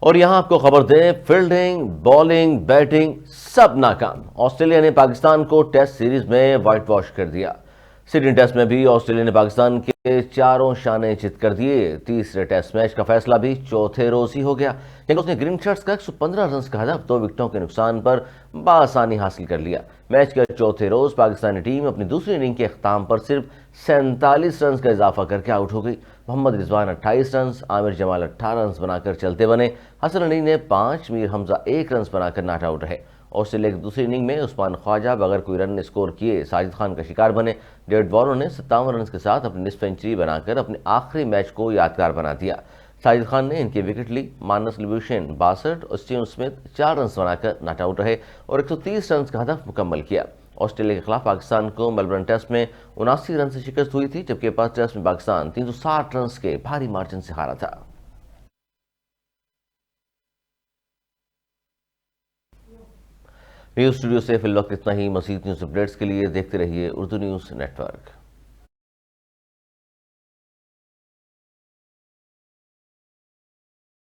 اور یہاں آپ کو خبر دیں، فیلڈنگ، بالنگ، بیٹنگ سب ناکام۔ آسٹریلیا نے پاکستان کو ٹیسٹ سیریز میں وائٹ واش کر دیا۔ سڈنی ٹیسٹ میں بھی آسٹریلیا نے پاکستان کے چاروں شانے چت کر دیے۔ تیسرے ٹیسٹ میچ کا فیصلہ بھی چوتھے روز ہی ہو گیا، کیونکہ اس نے گرین شرٹس کا 115 رنز کا ہدف 2 وکٹوں کے نقصان پر بآسانی حاصل کر لیا۔ میچ کے چوتھے روز پاکستانی ٹیم اپنی دوسری اننگ کے اختتام پر صرف 47 رنز کا اضافہ کر کے آؤٹ ہو گئی۔ محمد رضوان 28 رنز، عامر جمال 18 رنز بنا کر چلتے بنے، حسن علی نے 5، میر حمزہ 1 رنز بنا کر ناٹ آؤٹ رہے۔ آسٹریلیا کی دوسری اننگ میں عثمان خواجہ بغیر کوئی رن اسکور کیے ساجد خان کا شکار بنے۔ ڈیوڈ وارنر نے 57 رنز کے ساتھ اپنی نصف سنچری بنا کر اپنے آخری میچ کو یادگار بنا دیا۔ ساجد خان نے ان کی وکٹ لی، مانس لبوشن 62 اور اسٹیون اسمتھ 4 رنز بنا کر ناٹ آؤٹ رہے اور 130 رنز کا ہدف مکمل کیا۔ آسٹریلیا کے خلاف پاکستان کو میلبرن ٹیسٹ میں 79 رن سے شکست ہوئی تھی، جبکہ فرسٹ ٹیسٹ میں پاکستان 360 رنز کے بھاری مارجن سے ہارا تھا۔ نیوز اسٹوڈیو سے فی الوقت اتنا ہی۔ مزید نیوز اپڈیٹس کے لیے دیکھتے رہیے اردو نیوز نیٹ ورک۔